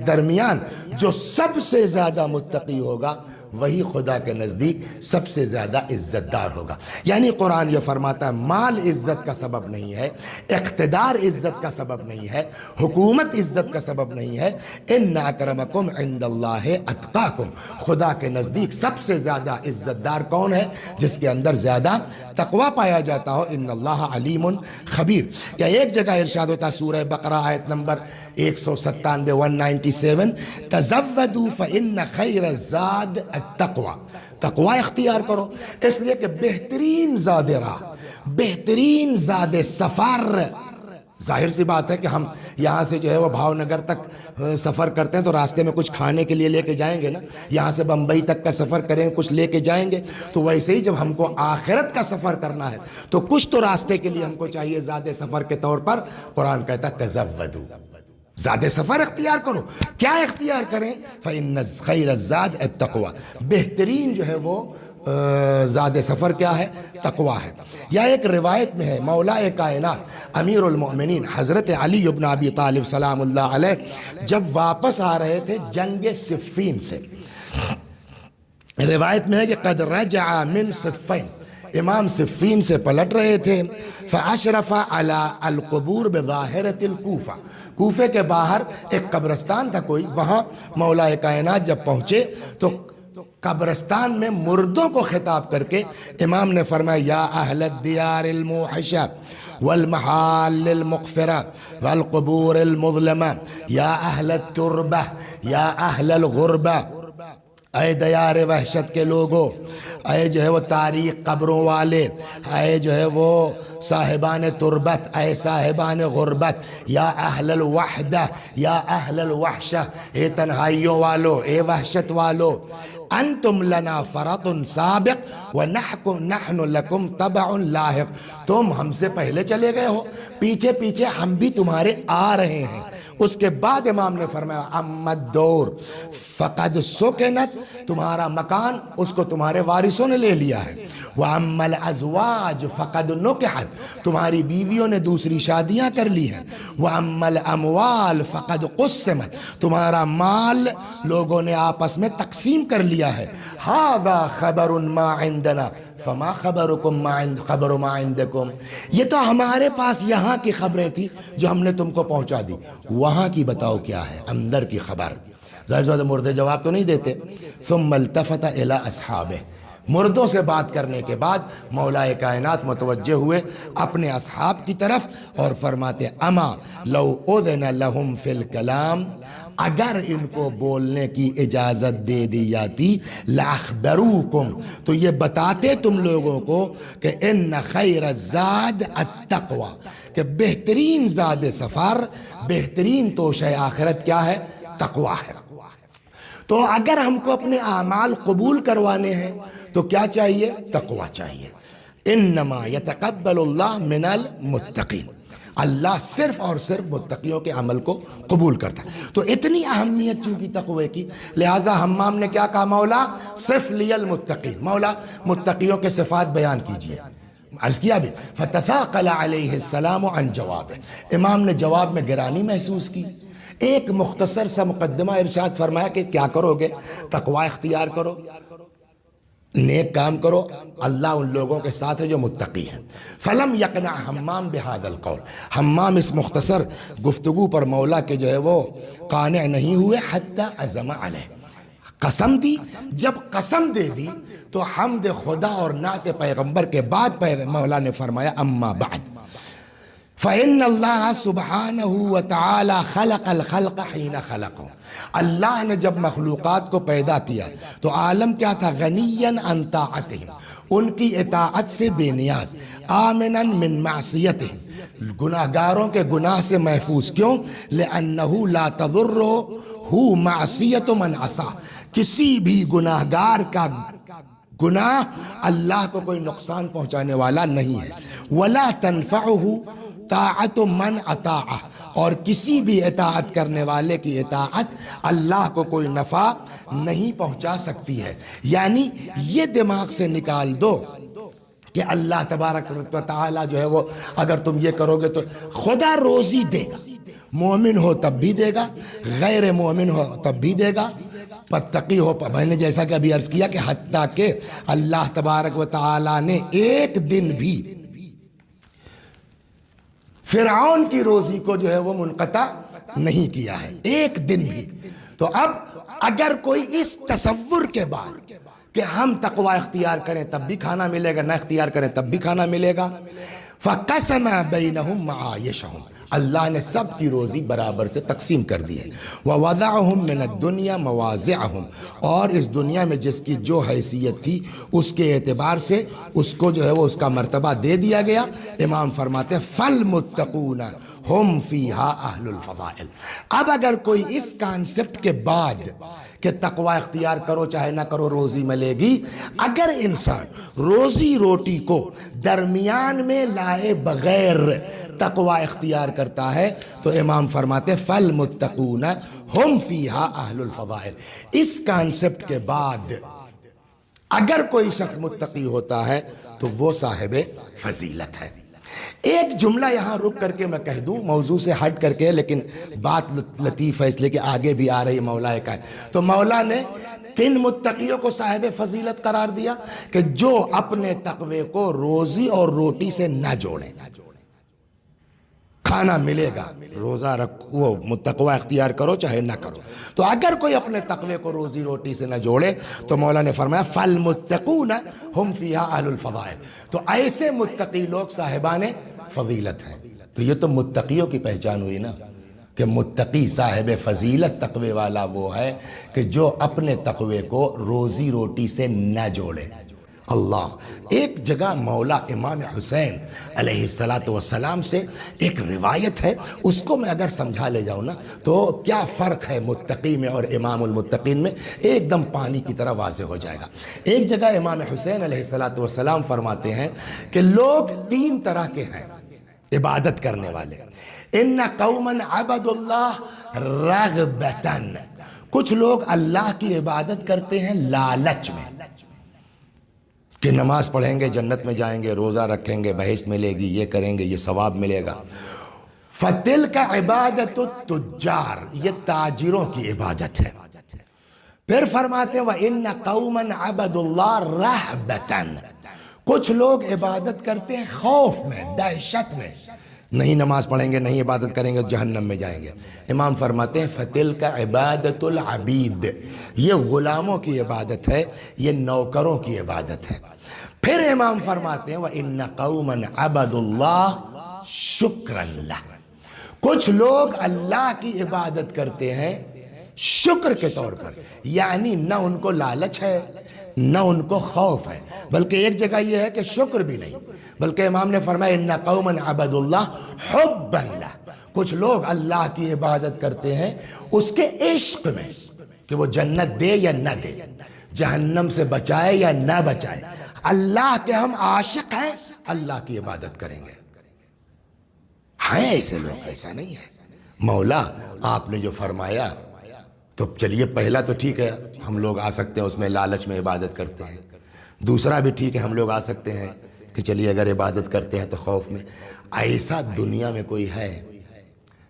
درمیان جو سب سے زیادہ متقی ہوگا وہی خدا کے نزدیک سب سے زیادہ عزت دار ہوگا. یعنی قرآن یہ فرماتا ہے مال عزت کا سبب نہیں ہے، اقتدار عزت کا سبب نہیں ہے، حکومت عزت کا سبب نہیں ہے. ان اکرمکم عند اللہ اتقاکم، خدا کے نزدیک سب سے زیادہ عزت دار کون ہے؟ جس کے اندر زیادہ تقوی پایا جاتا ہو. ان اللہ علیم خبیر. کیا ایک جگہ ارشاد ہوتا سورہ بقرہ آیت نمبر 197 197، تزودوا فإن خیر الزاد التقوی، تقوی اختیار کرو، اس لیے کہ بہترین زاد راہ، بہترین زاد سفر ظاہر سی بات ہے کہ ہم یہاں سے جو ہے وہ بھاؤ نگر تک سفر کرتے ہیں تو راستے میں کچھ کھانے کے لیے لے کے جائیں گے نا، یہاں سے بمبئی تک کا سفر کریں کچھ لے کے جائیں گے، تو ویسے ہی جب ہم کو آخرت کا سفر کرنا ہے تو کچھ تو راستے کے لیے ہم کو چاہیے زیادہ سفر کے طور پر۔ قرآن کہتا ہے تزودوا، زیادہ سفر اختیار کرو۔ کیا اختیار کریں؟ فإن خیر الزاد التقوی، بہترین جو ہے وہ زاد سفر کیا ہے؟ تقوی ہے۔ یا ایک روایت میں ہے مولا کائنات امیر المؤمنین حضرت علی بن ابی طالب سلام اللہ علیہ جب واپس آ رہے تھے جنگ صفین سے، روایت میں ہے کہ قد رجع من صفین، امام صفین سے پلٹ رہے تھے، فاشرف علی القبور بظاہرۃ الکوفہ، کوفے کے باہر ایک قبرستان تھا کوئی، وہاں مولا کائنات جب پہنچے تو قبرستان میں مردوں کو خطاب کر کے امام نے فرمایا یا اہل الدیار الموحشہ والمحال المغفرہ والقبور المظلمہ یا اہل التربہ یا اہل الغربہ، اے دیار وحشت کے لوگوں، اے جو ہے وہ تاریخ قبروں والے، اے جو ہے وہ صاحبان تربت، اے صاحبان غربت، یا اہل الوحدہ یا اہل الوحشہ، اے تنہائیوں والو، اے وحشت والو، انتم لنا فرط سابق ونحن لکم تبع لاحق، تم ہم سے پہلے چلے گئے ہو، پیچھے پیچھے ہم بھی تمہارے آ رہے ہیں۔ اس کے بعد امام نے فرمایا اما الدور فقد سکنت، تمہارا مکان اس کو تمہارے وارثوں نے لے لیا ہے، وَأَمَّا الْأَزْوَاجُ فَقَدْ نُكِحَتْ، تمہاری بیویوں نے دوسری شادیاں کر لی ہیں، وَأَمَّا الْأَمْوَالُ فَقَدْ قُسِّمَتْ، تمہارا مال لوگوں نے آپس میں تقسیم کر لیا ہے، هَذَا خَبَرٌ مَا عِنْدَنَا فَمَا خَبَرُكُمْ خَبَرُ مَا عِنْدَكُمْ، یہ تو ہمارے پاس یہاں کی خبریں تھی جو ہم نے تم کو پہنچا دی، وہاں کی بتاؤ کیا ہے، اندر کی خبر۔ ظاہر مردے جواب تو نہیں دیتے۔ ثم التفت الى اصحابہ، مردوں سے بات کرنے کے بعد مولا کائنات متوجہ ہوئے اپنے اصحاب کی طرف اور فرماتے اما لو اذن لهم فی الکلام، اگر ان کو بولنے کی اجازت دے دی جاتی، لاخبروکم، تو یہ بتاتے تم لوگوں کو کہ ان خیر الزاد التقوی، کہ بہترین زاد سفر، بہترین توشہ آخرت کیا ہے؟ تقوی ہے۔ تو اگر ہم کو اپنے اعمال قبول کروانے ہیں تو کیا چاہیے؟ تقوی چاہیے۔ انما یتقبل اللہ من المتقین، اللہ صرف اور صرف متقیوں کے عمل کو قبول کرتا ہے۔ تو اتنی اہمیت چونکہ تقوی کی، لہٰذا حمام نے کیا کہا؟ مولا صرف لی المتقین، مولا متقیوں کے صفات بیان کیجئے۔ عرض کیا بھی فتثاقل علیہ السلام عن جواب، امام نے جواب میں گرانی محسوس کی۔ ایک مختصر سا مقدمہ ارشاد فرمایا کہ کیا کرو گے؟ تقوی اختیار کرو، نیک کام کرو، اللہ ان لوگوں کے ساتھ ہے جو متقی ہیں۔ فلم یقنع حمام بہذا القول، حمام اس مختصر گفتگو پر مولا کے جو ہے وہ قانع نہیں ہوئے، حتی عزم علیہ، قسم دی۔ جب قسم دے دی تو حمد خدا اور نعت پیغمبر کے بعد مولا نے فرمایا اما بعد فَإِنَّ اللَّهَ سُبْحَانَهُ وَتَعَالَى خَلَقَ الْخَلْقَ حِينَ خَلَقَهُ، اللہ نے جب مخلوقات کو پیدا کیا تو عالم کیا تھا؟ غنیًا عن طاعتہم، ان کی اطاعت سے بے نیاز، آمناً من معصیتہم، گناہگاروں کے گناہ سے محفوظ۔ کیوں؟ لِأَنَّهُ لَا تَضُرُّهُ مَعْصِیَةُ مَنْ عَصَىٰ، کسی بھی گناہگار کا گناہ اللہ کو کوئی نقصان پہنچانے والا نہیں ہے۔ وَلَا تَنْفَعُهُ طاعت من اطاع، اور کسی بھی اطاعت کرنے والے کی اطاعت اللہ کو کوئی نفع نہیں پہنچا سکتی ہے۔ یعنی یہ دماغ سے نکال دو کہ اللہ تبارک و تعالی جو ہے وہ اگر تم یہ کرو گے تو خدا روزی دے گا، مومن ہو تب بھی دے گا، غیر مومن ہو تب بھی دے گا، متقی ہو۔ میں نے جیسا کہ ابھی عرض کیا کہ حتیٰ کہ اللہ تبارک و تعالی نے ایک دن بھی فرعون کی روزی کو جو ہے وہ منقطع نہیں کیا ہے، ایک دن بھی۔ تو اب اگر کوئی اس تصور کے بعد کہ ہم تقوی اختیار کریں تب بھی کھانا ملے گا، نہ اختیار کریں تب بھی کھانا ملے گا، فَقَسَمَ بَيْنَهُمْ مَعَایِشَهُمْ، اللہ نے سب کی روزی برابر سے تقسیم کر دی ہے۔ وَوَضَعَهُمْ مِنَ الدُّنْيَا مَوَازِعَهُمْ، اور اس دنیا میں جس کی جو حیثیت تھی اس کے اعتبار سے اس کو جو ہے وہ اس کا مرتبہ دے دیا گیا۔ امام فرماتے ہیں فَالْمُتَّقُونَ ہم فیہا اہل الفضائل۔ اب اگر کوئی اس کانسیپٹ کے بعد کہ تقوی اختیار کرو چاہے نہ کرو روزی ملے گی، اگر انسان روزی روٹی کو درمیان میں لائے بغیر تقوی اختیار کرتا ہے تو امام فرماتے فالمتقون ہم فیہا اہل الفضائل۔ اس کانسیپٹ کے بعد اگر کوئی شخص متقی ہوتا ہے تو وہ صاحب فضیلت ہے۔ ایک جملہ یہاں رک کر کے میں کہہ دوں، موضوع سے ہٹ کر کے، لیکن بات لطیف ہے اس لیے کہ آگے بھی آ رہی مولا کا ہے۔ تو مولا نے کن متقیوں کو صاحب فضیلت قرار دیا؟ کہ جو اپنے تقوی کو روزی اور روٹی سے نہ جوڑیں۔ کھانا ملے گا، روزہ رکھو، تقوی اختیار کرو چاہے نہ کرو۔ تو اگر کوئی اپنے تقوی کو روزی روٹی سے نہ جوڑے تو مولا نے فرمایا فالمتقون ہم فیہا اہل الفضائل، تو ایسے متقی لوگ صاحبان فضیلت ہیں۔ تو یہ تو متقیوں کی پہچان ہوئی نا، کہ متقی صاحب فضیلت تقوی والا وہ ہے کہ جو اپنے تقوی کو روزی روٹی سے نہ جوڑے۔ اللہ، ایک جگہ مولا امام حسین علیہ السلام سے ایک روایت ہے، اس کو میں اگر سمجھا لے جاؤں نا تو کیا فرق ہے متقی میں اور امام المتقین میں، ایک دم پانی کی طرح واضح ہو جائے گا۔ ایک جگہ امام حسین علیہ السلام فرماتے ہیں کہ لوگ تین طرح کے ہیں عبادت کرنے والے۔ ان قوما عبدوا اللہ رغبتا، کچھ لوگ اللہ کی عبادت کرتے ہیں لالچ میں کہ نماز پڑھیں گے جنت میں جائیں گے، روزہ رکھیں گے بہشت ملے گی، یہ کریں گے یہ ثواب ملے گا۔ فَتِلْكَ عِبَادَةُ التُّجَّارِ، یہ تاجروں کی عبادت ہے۔ پھر فرماتے ہیں وَإِنَّ قَوْمًا عَبَدُوا اللَّهَ رَهْبَةً، کچھ لوگ عبادت کرتے ہیں خوف میں، دہشت میں، نہیں نماز پڑھیں گے نہیں عبادت کریں گے جہنم میں جائیں گے۔ امام فرماتے ہیں فَتِلْكَ عِبَادَةُ الْعَبِيدِ، یہ غلاموں کی عبادت ہے، یہ نوکروں کی عبادت ہے۔ پھر امام فرماتے ہیں وَإِنَّ قَوْمًا عَبَدُوا اللَّهَ شُكْرًا لَهُ، کچھ لوگ اللہ کی عبادت کرتے ہیں شکر کے طور پر، یعنی نہ ان کو لالچ ہے نہ ان کو خوف ہے، بلکہ ایک جگہ یہ ہے کہ شکر بھی نہیں، بلکہ امام نے فرمایا ان قوما عبدوا اللہ حبا لہ، کچھ لوگ اللہ کی عبادت کرتے ہیں اس کے عشق میں کہ وہ جنت دے یا نہ دے، جہنم سے بچائے یا نہ بچائے، اللہ کے ہم عاشق ہیں، اللہ کی عبادت کریں گے۔ ہیں ایسے لوگ، ایسا نہیں ہے۔ مولا آپ نے جو فرمایا تو چلیے پہلا تو ٹھیک ہے، ہم لوگ آ سکتے ہیں اس میں لالچ میں عبادت کرتے ہیں، دوسرا بھی ٹھیک ہے ہم لوگ آ سکتے ہیں کہ چلیے اگر عبادت کرتے ہیں تو خوف میں۔ ایسا دنیا میں کوئی ہے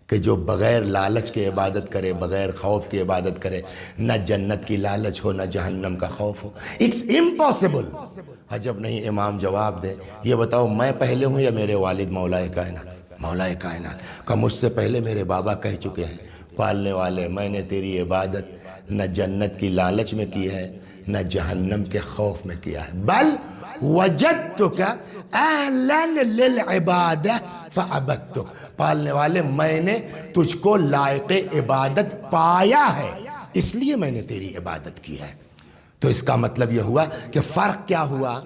کہ جو بغیر لالچ کے عبادت کرے، بغیر خوف کی عبادت کرے، نہ جنت کی لالچ ہو نہ جہنم کا خوف ہو؟ It's impossible. عجب نہیں امام جواب دے، یہ بتاؤ میں پہلے ہوں یا میرے والد مولا کائنات؟ مولا کائنات کا مجھ سے پہلے میرے بابا کہہ چکے ہیں پالنے والے میں نے تیری عبادت نہ جنت کی لالچ میں کی ہے نہ جہنم کے خوف میں کیا ہے، بل وجدتک اہلا للعبادہ فعبدتک، پالنے والے میں نے تجھ کو لائق عبادت پایا ہے اس لیے میں نے تیری عبادت کی ہے۔ تو اس کا مطلب یہ ہوا کہ فرق کیا ہوا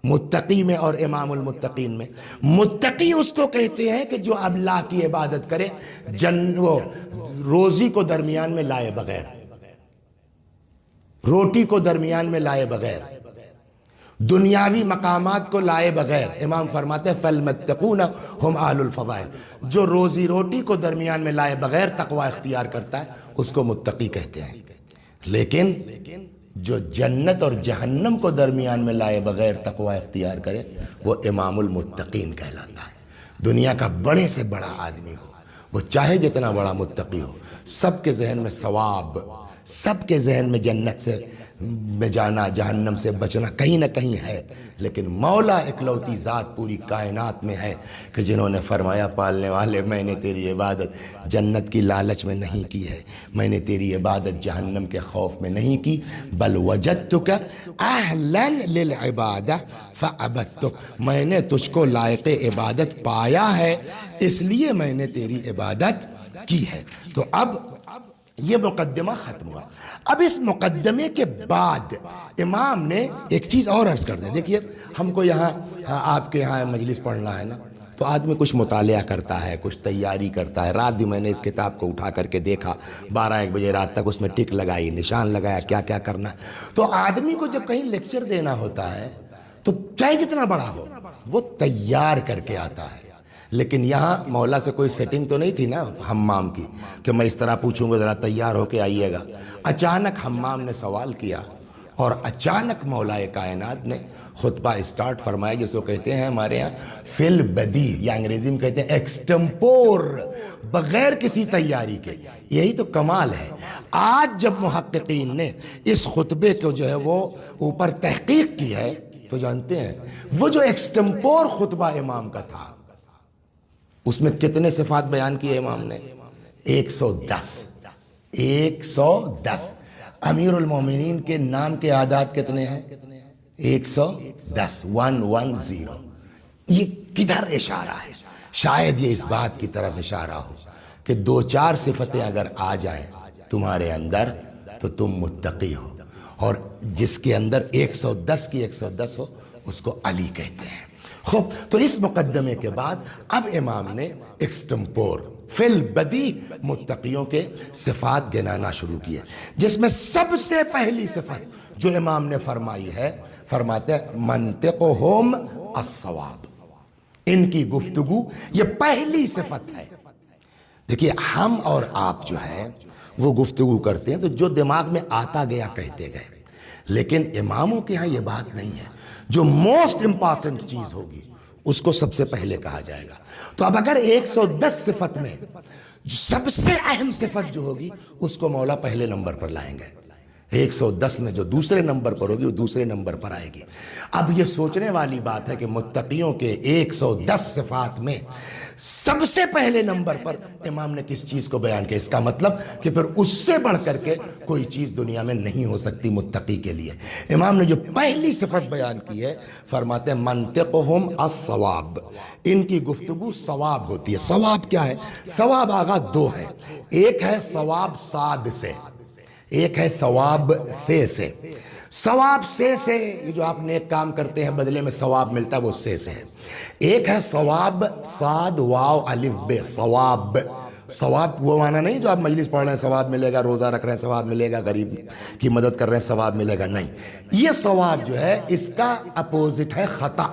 متقی میں اور امام المتقین میں؟ متقی اس کو کہتے ہیں کہ جو اللہ کی عبادت کرے، وہ روزی کو درمیان میں لائے بغیر، روٹی کو درمیان میں لائے بغیر، دنیاوی مقامات کو لائے بغیر۔ امام فرماتے ہیں فَالْمَتَّقُونَ هُمْ أَهْلُ الْفَضَائِلِ، جو روزی روٹی کو درمیان میں لائے بغیر تقوی اختیار کرتا ہے اس کو متقی کہتے ہیں۔ لیکن جو جنت اور جہنم کو درمیان میں لائے بغیر تقوی اختیار کرے وہ امام المتقین کہلاتا ہے۔ دنیا کا بڑے سے بڑا آدمی ہو، وہ چاہے جتنا بڑا متقی ہو، سب کے ذہن میں ثواب، سب کے ذہن میں جنت سے میں جانا جہنم سے بچنا کہیں نہ کہیں ہے، لیکن مولا اکلوتی ذات پوری کائنات میں ہے کہ جنہوں نے فرمایا پالنے والے میں نے تیری عبادت جنت کی لالچ میں نہیں کی ہے، میں نے تیری عبادت جہنم کے خوف میں نہیں کی، بل وجدتک اہلا للعبادہ فعبدتک، میں نے تجھ کو لائق عبادت پایا ہے اس لیے میں نے تیری عبادت کی ہے۔ تو اب یہ مقدمہ ختم ہوا۔ اب اس مقدمے کے بعد امام نے ایک چیز اور عرض کر دیں۔ دیکھیے ہم کو یہاں آپ کے یہاں مجلس پڑھنا ہے نا، تو آدمی کچھ مطالعہ کرتا ہے، کچھ تیاری کرتا ہے۔ رات بھی میں نے اس کتاب کو اٹھا کر کے دیکھا، 12-1 بجے رات تک اس میں ٹک لگائی، نشان لگایا کیا کیا کرنا ہے۔ تو آدمی کو جب کہیں لیکچر دینا ہوتا ہے تو چاہے جتنا بڑا ہو وہ تیار کر کے آتا ہے۔ لیکن یہاں مولا سے کوئی سیٹنگ تو نہیں تھی نا حمام کی کہ میں اس طرح پوچھوں گا ذرا تیار ہو کے آئیے گا۔ اچانک حمام نے سوال کیا اور اچانک مولا کائنات نے خطبہ اسٹارٹ فرمایا، جس کو کہتے ہیں ہمارے ہاں فی البدی، یا انگریزی میں کہتے ہیں ایکسٹمپور، بغیر کسی تیاری کے۔ یہی تو کمال ہے۔ آج جب محققین نے اس خطبے کو جو ہے وہ اوپر تحقیق کی ہے تو جانتے ہیں وہ جو ایکسٹمپور خطبہ امام کا تھا اس میں کتنے صفات بیان کیے امام نے؟ 110۔ 110۔ امیر المومنین کے نام کے اعداد کتنے ہیں؟ 110۔ 110۔ یہ کدھر اشارہ ہے؟ شاید یہ اس بات کی طرف اشارہ ہو کہ 2-4 صفتیں اگر آ جائیں تمہارے اندر تو تم متقی ہو، اور جس کے اندر 110 کی 110 ہو اس کو علی کہتے ہیں۔ خوب، تو اس مقدمے کے بعد اب امام نے ایکسٹمپور فی البدی متقیوں کے صفات گنانا شروع کیے، جس میں سب سے پہلی صفت جو امام نے فرمائی ہے، فرماتے ہیں منطقہم الصواب، ان کی گفتگو یہ پہلی صفت ہے۔ دیکھیے ہم اور آپ جو ہے وہ گفتگو کرتے ہیں تو جو دماغ میں آتا گیا کہتے گئے، لیکن اماموں کے ہاں یہ بات نہیں ہے۔ جو موسٹ امپارٹنٹ چیز ہوگی اس کو سب سے پہلے کہا جائے گا۔ تو اب اگر 110 صفت میں جو سب سے اہم صفت جو ہوگی اس کو مولا پہلے نمبر پر لائیں گے، 110 میں جو دوسرے نمبر پر ہوگی وہ دوسرے نمبر پر آئے گی۔ اب یہ سوچنے والی بات ہے کہ متقیوں کے 110 صفات میں سب سے پہلے نمبر پر امام نے کس چیز کو بیان کیا؟ اس کا مطلب کہ پھر اس سے بڑھ کر کے کوئی چیز دنیا میں نہیں ہو سکتی متقی کے لیے۔ امام نے جو پہلی صفت بیان کی ہے، فرماتے ہیں منطقہم الصواب، ان کی گفتگو ثواب ہوتی ہے۔ ثواب کیا ہے؟ ثواب آغا 2 ہے، ایک ہے ثواب صاد سے، ایک ہے ثواب سے۔ ثواب سے یہ جو آپ نیک کام کرتے ہیں بدلے میں ثواب ملتا ہے وہ سے ہے۔ ایک ہے ثواب صاد واو الف بے، ثواب۔ ثواب وہ معنی نہیں جو آپ مجلس پڑھ رہے ہیں ثواب ملے گا، روزہ رکھ رہے ہیں ثواب ملے گا، غریب کی مدد کر رہے ہیں ثواب ملے گا، نہیں۔ یہ ثواب جو ہے اس کا اپوزٹ ہے خطا۔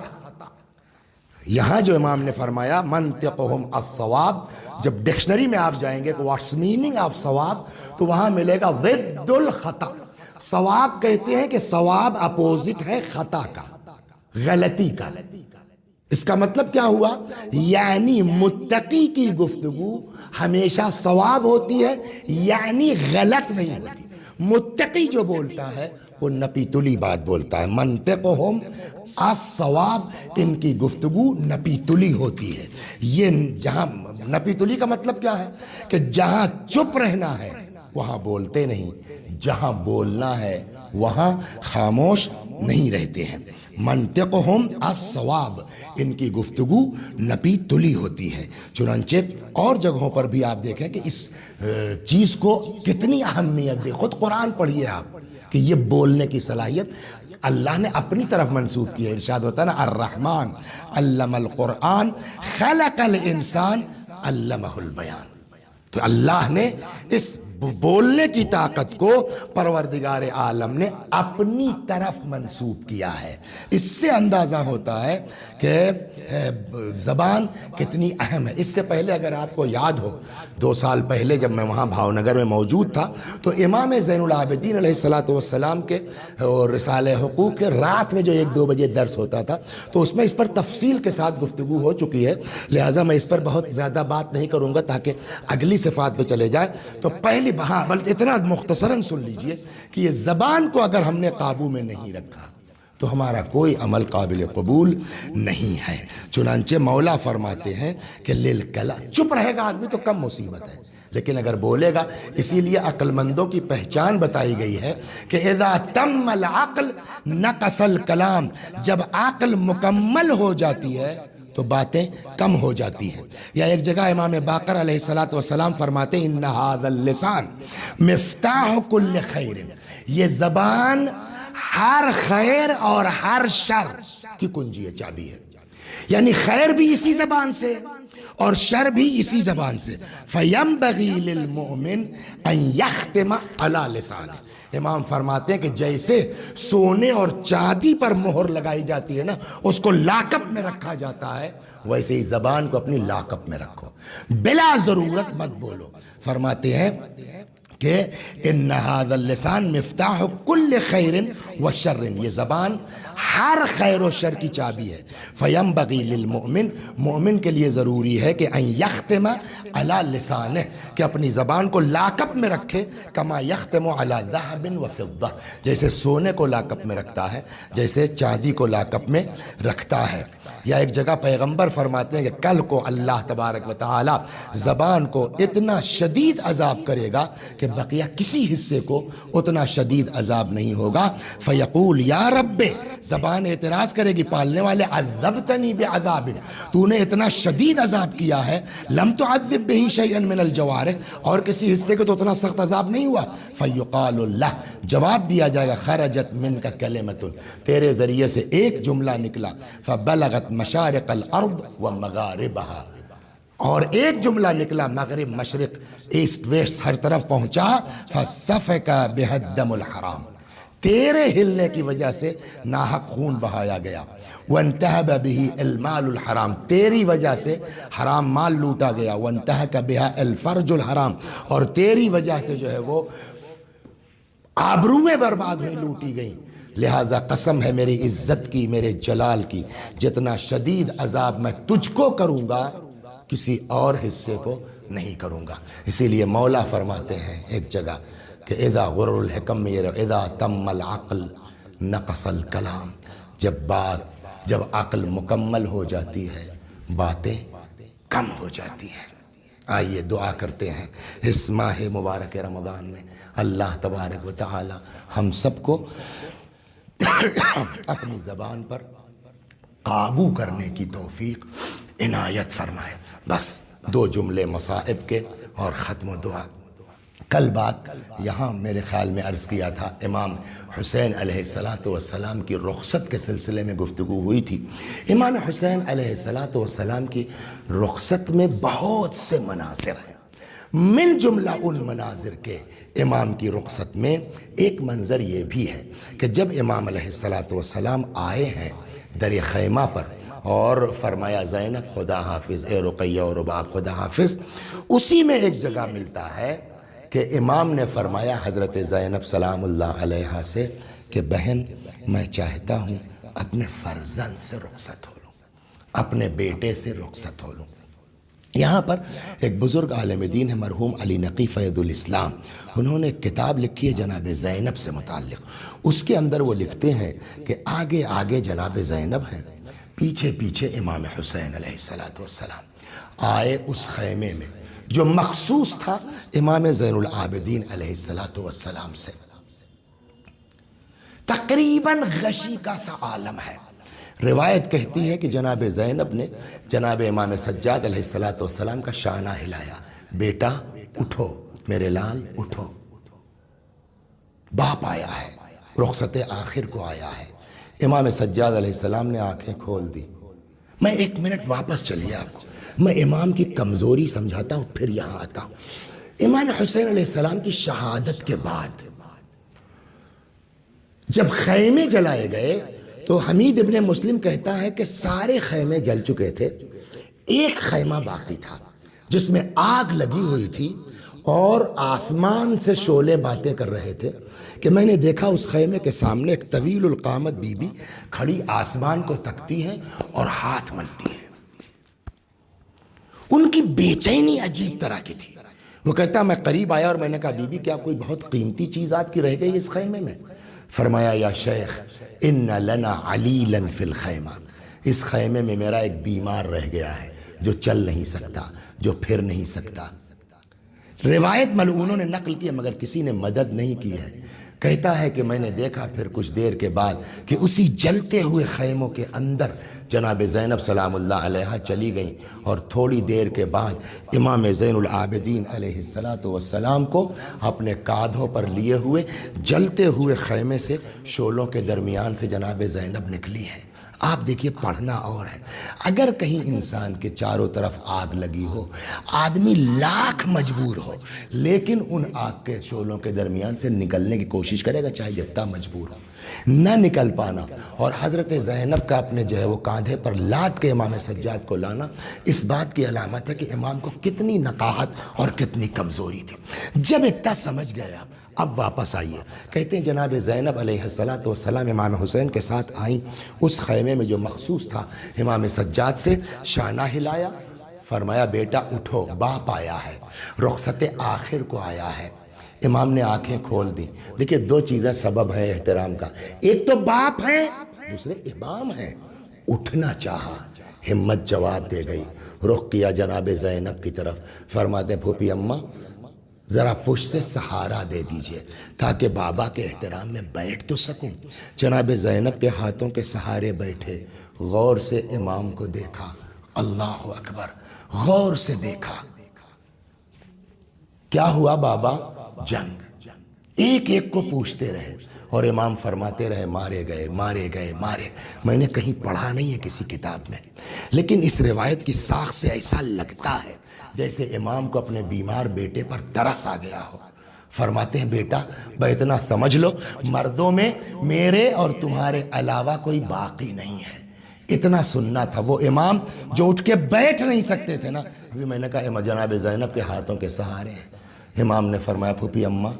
یہاں جو امام نے فرمایا منطقہم الصواب، جب ڈکشنری میں آپ جائیں گے کہ واٹس میننگ آف ثواب تو وہاں ملے گا ضد الخطا۔ ثواب کہتے ہیں کہ ثواب اپوزٹ ہے خطا کا، غلطی کا۔ اس کا مطلب کیا ہوا؟ یعنی متقی کی گفتگو ہمیشہ ثواب ہوتی ہے، یعنی غلط نہیں ہوتی۔ متقی جو بولتا ہے وہ نپی تلی بات بولتا ہے۔ منطقہم الصواب، ان کی گفتگو نپی تلی ہوتی ہے۔ یہ جہاں نپی تلی کا مطلب کیا ہے؟ کہ جہاں چپ رہنا ہے وہاں بولتے نہیں، جہاں بولنا ہے وہاں خاموش نہیں رہتے ہیں۔ منطقہم الصواب، ان کی گفتگو نپی تلی ہوتی ہے۔ چنانچہ اور جگہوں پر بھی آپ دیکھیں کہ اس چیز کو کتنی اہمیت دے۔ خود قرآن پڑھیے آپ کہ یہ بولنے کی صلاحیت اللہ نے اپنی طرف منسوب کی ہے۔ ارشاد ہوتا ہے نا الرحمن علم القرآن خلق الانسان علمہ البیان۔ تو اللہ نے اس بولنے کی طاقت کو پروردگار عالم نے اپنی طرف منسوب کیا ہے۔ اس سے اندازہ ہوتا ہے کہ زبان کتنی اہم ہے۔ اس سے پہلے اگر آپ کو یاد ہو 2 سال پہلے جب میں وہاں بھاؤ نگر میں موجود تھا تو امام زین العابدین علیہ السلام کے اور رسالہ حقوق کے رات میں جو 1-2 بجے درس ہوتا تھا تو اس میں اس پر تفصیل کے ساتھ گفتگو ہو چکی ہے، لہٰذا میں اس پر بہت زیادہ بات نہیں کروں گا تاکہ اگلی صفات پہ چلے جائیں۔ تو پہلی بلکہ اتنا مختصراً سن لیجئے کہ یہ زبان کو اگر ہم نے قابو میں نہیں رکھا تو ہمارا کوئی عمل قابل قبول نہیں ہے۔ چنانچہ مولا فرماتے ہیں کہ چپ رہے گا آدمی تو کم مصیبت ہے، لیکن اگر بولے گا، اسی لیے عقل مندوں کی پہچان بتائی گئی ہے کہ اذا تم العقل نقص الکلام، جب عقل مکمل ہو جاتی ہے تو باتیں کم ہو جاتی ہیں۔ یا ایک جگہ امام باقر علیہ السلام فرماتے ہیں ان ھذا اللسان مفتاح کل خیر، یہ زبان ہر خیر اور ہر شر کی کنجی ہے، چابی ہے، یعنی خیر بھی اسی زبان سے اور شر بھی اسی زبان سے۔ فَيَنبَغِي لِلْمُؤْمِنِ أَن يَخْتِمَ عَلَى لِسَانِهِ، امام فرماتے ہیں کہ جیسے سونے اور چاندی پر مہر لگائی جاتی ہے نا، اس کو لاک اپ میں رکھا جاتا ہے، ویسے ہی زبان کو اپنی لاک اپ میں رکھو، بلا ضرورت مت بولو۔ فرماتے ہیں کہ ان ھذا اللسان مفتاح کل خیر و شر، یہ زبان ہر خیر و شر کی چابی ہے۔ فینبغی للمؤمن، مومن کے لیے ضروری ہے کہ ان یختم علی لسانہ، کہ اپنی زبان کو لاک اپ میں رکھے، کما یختم علی ذہب و فضہ، جیسے سونے کو لاک اپ میں رکھتا ہے، جیسے چاندی کو لاک اپ میں رکھتا ہے۔ یا ایک جگہ پیغمبر فرماتے ہیں کہ کل کو اللہ تبارک و تعالی زبان کو اتنا شدید عذاب کرے گا کہ بقیہ کسی حصے کو اتنا شدید عذاب نہیں ہوگا۔ فیقول یا رب، زبان اعتراض کرے گی پالنے والے، عذبتنی بعذاب، تو نے اتنا شدید عذاب کیا ہے، لم تعذب بہ شیئا من الجوارح، اور کسی حصے کو تو اتنا سخت عذاب نہیں ہوا۔ فیقال اللہ، جواب دیا جائے گا خرجت منک کلمۃ، تیرے ذریعے سے ایک جملہ نکلا، فبلغت مشارق الارض ومغاربها، اور ایک جملہ نکلا مغرب مشرق ایسٹ ویسٹ ہر طرف پہنچا، فسفک بہ الدم الحرام، تیرے ہلنے کی وجہ سے ناحق خون بہایا گیا، وانتہب بہ المال الحرام، تیری وجہ سے حرام مال لوٹا گیا، وانتہک بہ الفرج الحرام، اور تیری وجہ سے جو ہے وہ آبروئیں برباد ہوئی، لوٹی گئیں۔ لہٰذا قسم ہے میری عزت کی، میرے جلال کی، جتنا شدید عذاب میں تجھ کو کروں گا کسی اور حصے کو نہیں کروں گا۔ اسی لیے مولا فرماتے ہیں ایک جگہ کہ اذا غرر الحکم اذا تم العقل نقص الکلام، جب عقل مکمل ہو جاتی ہے باتیں کم ہو جاتی ہیں۔ آئیے دعا کرتے ہیں اس ماہ مبارک رمضان میں اللہ تبارک و تعالی ہم سب کو اپنی زبان پر قابو کرنے کی توفیق عنایت فرمائے۔ بس دو جملے مصائب کے اور ختم و دعا۔ کل بات یہاں میرے خیال میں عرض کیا تھا، امام حسین علیہ السلام کی رخصت کے سلسلے میں گفتگو ہوئی تھی۔ امام حسین علیہ السلام کی رخصت میں بہت سے مناظر ہیں، من جملہ ان مناظر کے امام کی رخصت میں ایک منظر یہ بھی ہے کہ جب امام علیہ السلام آئے ہیں در خیمہ پر اور فرمایا زینب خدا حافظ، اے رقیہ و رباب خدا حافظ، اسی میں ایک جگہ ملتا ہے کہ امام نے فرمایا حضرت زینب سلام اللہ علیہا سے کہ بہن میں چاہتا ہوں اپنے فرزند سے رخصت ہو لوں، اپنے بیٹے سے رخصت ہو لوں۔ یہاں پر ایک بزرگ عالم دین ہے مرحوم علی نقی فیض الاسلام، انہوں نے ایک کتاب لکھی ہے جناب زینب سے متعلق، اس کے اندر وہ لکھتے ہیں کہ آگے آگے جناب زینب ہیں، پیچھے پیچھے امام حسین علیہ السلام آئے اس خیمے میں جو مخصوص تھا امام زین العابدین علیہ السلام سے، تقریباً غشی کا سا عالم ہے۔ روایت کہتی ہے کہ جناب زینب نے جناب امام سجاد علیہ السلام کا شانہ ہلایا، بیٹا اٹھو میرے لال اٹھو، باپ آیا ہے، رخصت آخر کو آیا ہے۔ امام سجاد علیہ السلام نے آنکھیں کھول دی۔ میں ایک منٹ واپس چلیے آپ کو، میں امام کی کمزوری سمجھاتا ہوں پھر یہاں آتا ہوں۔ امام حسین علیہ السلام کی شہادت کے بعد جب خیمے جلائے گئے تو حمید ابن مسلم کہتا ہے کہ سارے خیمے جل چکے تھے، ایک خیمہ باقی تھا جس میں آگ لگی ہوئی تھی اور آسمان سے شعلے باتیں کر رہے تھے کہ میں نے دیکھا اس خیمے کے سامنے ایک طویل القامت بی بی کھڑی آسمان کو تکتی ہے اور ہاتھ ملتی ہے۔ ان کی بے چینی عجیب طرح کی تھی۔ وہ کہتا میں قریب آیا اور میں نے کہا بی بی کیا کوئی بہت قیمتی چیز آپ کی رہ گئی اس خیمے میں؟ فرمایا یا شیخ ان لنا علیلا فی الخیمہ، اس خیمے میں میرا ایک بیمار رہ گیا ہے جو چل نہیں سکتا، جو پھر نہیں سکتا۔ روایت ملعونوں نے نقل کی ہے مگر کسی نے مدد نہیں کی ہے۔ کہتا ہے کہ میں نے دیکھا پھر کچھ دیر کے بعد کہ اسی جلتے ہوئے خیموں کے اندر جناب زینب سلام اللہ علیہا چلی گئیں، اور تھوڑی دیر کے بعد امام زین العابدین علیہ السلام کو اپنے کاندھوں پر لیے ہوئے جلتے ہوئے خیمے سے شعلوں کے درمیان سے جناب زینب نکلی ہے۔ آپ دیکھیے پڑھنا اور ہے، اگر کہیں انسان کے چاروں طرف آگ لگی ہو، آدمی لاکھ مجبور ہو، لیکن ان آگ کے شعلوں کے درمیان سے نکلنے کی کوشش کرے گا، چاہے جتنا مجبور ہو، نہ نکل پانا۔ اور حضرت زینب کا اپنے جو ہے وہ کاندھے پر لاد کے امام سجاد کو لانا اس بات کی علامت ہے کہ امام کو کتنی نقاہت اور کتنی کمزوری تھی۔ جب اتنا سمجھ گیا اب واپس آئیے، کہتے ہیں جناب زینب علیہ السلام امام حسین کے ساتھ آئیں، اس خیمے میں جو مخصوص تھا امام سجاد سے شانہ ہلایا، فرمایا بیٹا اٹھو، باپ آیا ہے، رخصت آخر کو آیا ہے۔ امام نے آنکھیں کھول دی۔ دیکھیں دو چیزیں سبب ہیں احترام کا، ایک تو باپ ہے، دوسرے امام ہیں۔ اٹھنا چاہا، ہمت جواب دے گئی، رخ کیا جناب زینب کی طرف، فرماتے ہیں پھوپھی اماں ذرا پشت سے سہارا دے دیجئے تاکہ بابا کے احترام میں بیٹھ تو سکوں۔ جناب زینب کے ہاتھوں کے سہارے بیٹھے، غور سے امام کو دیکھا، اللہ اکبر، غور سے دیکھا۔ کیا ہوا بابا؟ جنگ۔ ایک ایک کو پوچھتے رہے اور امام فرماتے رہے مارے گئے مارے گئے مارے۔ میں نے کہیں پڑھا نہیں ہے کسی کتاب میں، لیکن اس روایت کی ساخت سے ایسا لگتا ہے جیسے امام کو اپنے بیمار بیٹے پر ترس آ گیا ہو۔ فرماتے ہیں بیٹا اتنا سمجھ لو، مردوں میں میرے اور تمہارے علاوہ کوئی باقی نہیں ہے۔ اتنا سننا تھا۔ وہ امام جو اٹھ کے بیٹھ نہیں سکتے تھے نا، ابھی میں نے کہا جناب زینب کے ہاتھوں کے سہارے ہیں۔ امام نے فرمایا پھوپھی اماں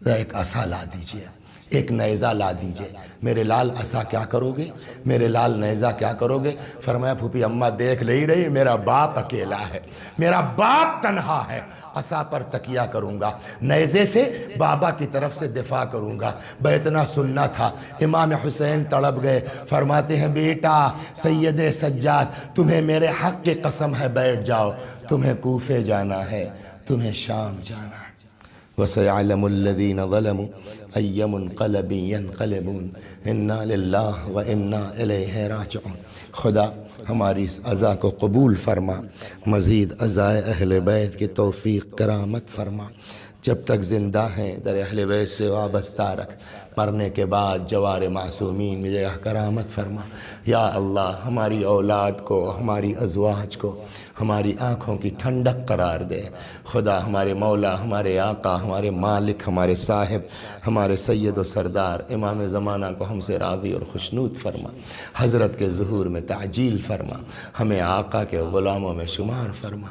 ایک عصا لا دیجئے، ایک نیزہ لا دیجئے۔ میرے لال عصا کیا کرو گے؟ میرے لال نیزہ کیا کرو گے؟ فرمایا پھوپھی اماں دیکھ نہیں رہی، میرا باپ اکیلا ہے، میرا باپ تنہا ہے، عصا پر تکیہ کروں گا، نیزے سے بابا کی طرف سے دفاع کروں گا۔ اتنا سننا تھا۔ امام حسین تڑپ گئے، فرماتے ہیں بیٹا سید سجاد تمہیں میرے حق کی قسم ہے بیٹھ جاؤ، تمہیں کوفے جانا ہے، تمہیں شام جانا ہے۔ وَسَيَعْلَمُ الَّذِينَ ظَلَمُوا أَيَّ مُنْقَلَبٍ يَنْقَلِبُونَ إِنَّا لِلَّهِ وَإِنَّا إِلَيْهِ راجعون۔ خدا ہماری اس عزا کو قبول فرما، مزید عزائے اہل بیت کی توفیق کرامت فرما۔ جب تک زندہ ہیں در اہل بیت سے وابستہ رکھ، مرنے کے بعد جوار معصومین میں جگہ کرامت فرما۔ یا اللہ ہماری اولاد کو، ہماری ازواج کو ہماری آنکھوں کی ٹھنڈک قرار دے۔ خدا ہمارے مولا، ہمارے آقا، ہمارے مالک، ہمارے صاحب، ہمارے سید و سردار امام زمانہ کو ہم سے راضی اور خوشنود فرما۔ حضرت کے ظہور میں تعجیل فرما، ہمیں آقا کے غلاموں میں شمار فرما۔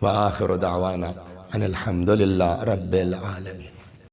وآخر دعوانا ان الحمدللہ رب العالمین۔